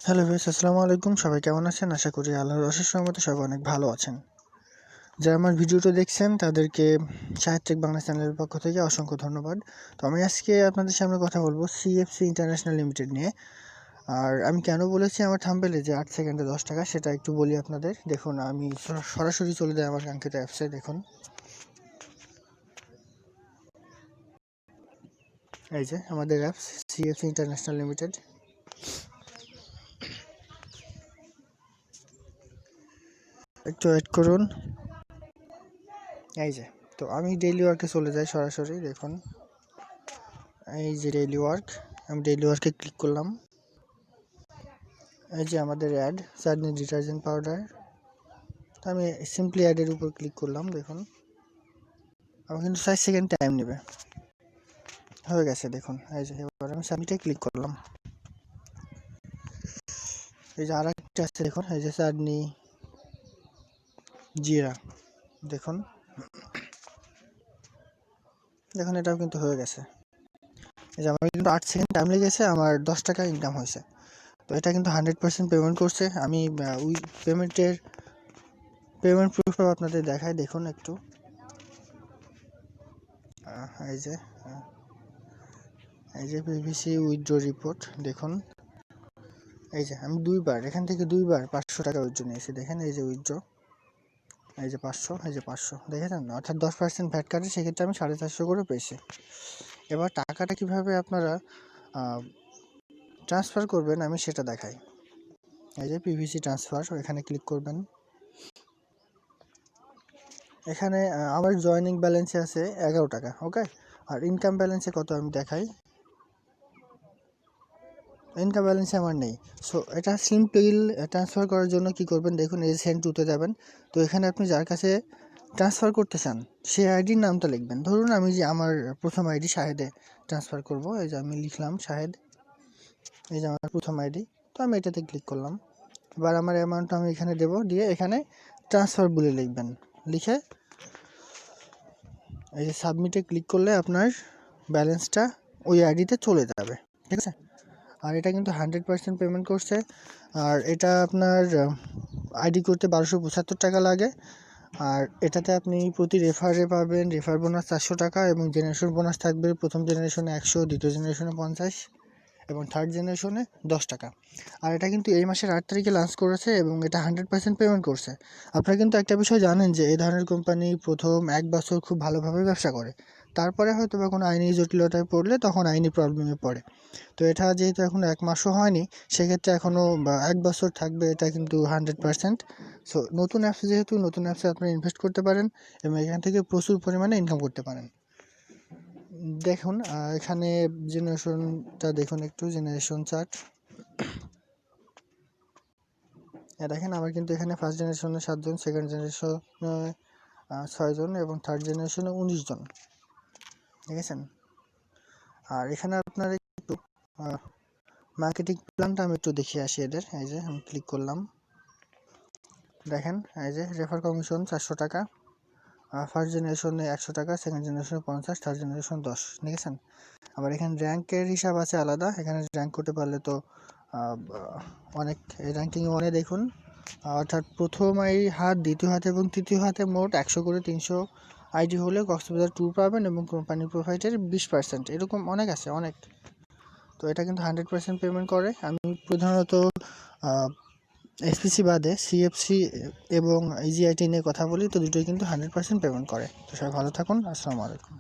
Hello viewers, আসসালামু আলাইকুম। সবাই কেমন আছেন? আশা করি আল্লাহর অশেষ রহমতে সবাই অনেক ভালো আছেন। যারা আমার ভিডিওটা দেখছেন তাদেরকে সাহিত্যিক বাংলা চ্যানেলের পক্ষ থেকে অসংখ্য ধন্যবাদ। তো আমি আজকে আপনাদের সামনে কথা বলবো সিএফসি ইন্টারন্যাশনাল লিমিটেড নিয়ে। আর আমি কেন বলেছি আমার থাম্বনেলে যে 8 সেকেন্ডে 10 টাকা, সেটা একটু বলি আপনাদের। দেখুন, আমি সরাসরি চলে যাই আমার কাঙ্ক্ষিত অ্যাপসে। দেখুন, এই যে আমাদের অ্যাপস সিএফসি ইন্টারন্যাশনাল লিমিটেড। একটু ওয়েট করুন। এই যে, তো আমি ডেইলি ওয়ার্কে চলে যাই সরাসরি। দেখুন, এই যে ডেইলি ওয়ার্ক, আমি ডেইলি ওয়ার্কে ক্লিক করলাম। এই যে আমাদের অ্যাড চাটনি ডিটারজেন্ট পাউডার, তো আমি সিম্পলি অ্যাডের উপর ক্লিক করলাম। দেখুন, আমার কিন্তু 60 সেকেন্ড টাইম নেবে। হয়ে গেছে দেখুন। এই যে এবার আমি সাবমিটে ক্লিক করলাম। এই যে আর একটা আছে দেখুন, এই যে চাটনি জিরা। দেখুন দেখুন এটাও কিন্তু হয়ে গেছে। এই যে আমার কিন্তু 8 সেকেন্ড টাইম লেগেছে, আমার 10 টাকা ইনকাম হয়েছে। তো এটা কিন্তু 100% পেমেন্ট করছে। আমি ওই পেমেন্ট প্রুফটা আপনাদের দেখাই। দেখুন একটু, এই যে পিভিসি উইথড্র রিপোর্ট। দেখুন, এই যে আমি এখান থেকে দুইবার 500 টাকা উইথড্র নিয়েছি। দেখেন, এই যে উইথড্র, এই যে 500, এই যে 500, দেখেছেন? অর্থাৎ 10% ভ্যাট কাটে, সেক্ষেত্রে আমি 450 করে পেয়েছি। এবার টাকাটা কিভাবে আপনারা ট্রান্সফার করবেন আমি সেটা দেখাই। এই যে পিভিসি ট্রান্সফার, এখানে ক্লিক করবেন। এখানে আমার জয়েনিং ব্যালেন্সে আছে 11 টাকা, ওকে। আর ইনকাম ব্যালেন্সে কত আমি দেখাই। ইনকাম ব্যালেন্সে আমার নেই। সো এটা সিম্পল ট্রান্সফার করার জন্য কি করবেন, দেখুন, এই সেন্ড টুতে যাবেন। তো এখানে আপনি যার কাছে ট্রান্সফার করতে চান সেই আইডির নামটা লিখবেন। ধরুন আমি যে আমার প্রথম আইডি শাহেদে ট্রান্সফার করব, এই যে আমি লিখলাম শাহেদ, এই যে আমার প্রথম আইডি। তো আমি এটাতে ক্লিক করলাম। এবার আমার অ্যামাউন্টটা আমি এখানে দেবো, দিয়ে এখানে ট্রান্সফার বলে লিখবেন। লিখে এই যে সাবমিটে ক্লিক করলে আপনার ব্যালেন্সটা ওই আইডিতে চলে যাবে, ঠিক আছে। আর এটা কিন্তু 100% পেমেন্ট করছে। আর এটা আপনার আইডি করতে 1275 টাকা লাগে। আর এটাতে আপনি প্রতি রেফারে পাবেন রেফার বোনাস 400 টাকা, এবং জেনারেশন বোনাস থাকবে প্রথম জেনারেশনে 100, দ্বিতীয় জেনারেশনে 50 এবং থার্ড জেনারেশনে 10 টাকা। আর এটা কিন্তু এই মাসের 8 তারিখে লঞ্চ করেছে এবং এটা 100% পেমেন্ট করছে। আপনারা কিন্তু একটা বিষয় জানেন যে এই ধরনের কোম্পানি প্রথম 1 বছর খুব ভালোভাবে ব্যবসা করে, তারপরে হয়তো বা কোনো আইনি জটিলতায় পড়লে তখন আইনি প্রবলেমে পড়ে। তো এটা যেহেতু এখনও 1 মাসও হয়নি, সেক্ষেত্রে এখনও 1 বছর থাকবে, এটা কিন্তু 100%। সো নতুন অ্যাপস, যেহেতু নতুন অ্যাপসে আপনারা ইনভেস্ট করতে পারেন এবং এখান থেকে প্রচুর পরিমাণে ইনকাম করতে পারেন। দেখুন এখানে জেনারেশনটা দেখুন, একটু জেনারেশন চার্ট। দেখেন, আমার কিন্তু এখানে ফার্স্ট জেনারেশনে 7 জন, সেকেন্ড জেনারেশনে 6 জন এবং থার্ড জেনারেশনে 19 জন, দেখেছেন। আর এখানে আপনার একটু মার্কেটিং প্ল্যানটা আমি একটু দেখিয়ে আসি এদের। এই যে আমি ক্লিক করলাম। দেখেন, এই যে রেফার কমিশন 400 টাকা, ফার্স্ট জেনারেশনে 100 টাকা, সেকেন্ড জেনারেশনে 50, থার্ড জেনারেশন 10, দেখেছেন। আবার এখানে র্যাঙ্কের হিসাব আছে আলাদা। এখানে র্যাঙ্ক করতে পারলে তো অনেক র্যাঙ্কিং ওয়ানে দেখুন, অর্থাৎ প্রথম হাত, দ্বিতীয় হাতে এবং তৃতীয় হাতে মোট 100 করে 300 আইডি হলে কক্সবাজার 2 পাবেন এবং কোম্পানি প্রোভাইডের 20%, এরকম অনেক আছে, অনেক। তো এটা কিন্তু 100% পেমেন্ট করে। আমি প্রধানত এসপিসি বাদে সিএফসি এবং ইজিআইটি নিয়ে কথা বলি, তো দুটোই কিন্তু 100% পেমেন্ট করে। তো সবাই ভালো থাকুন। আসসালামু আলাইকুম।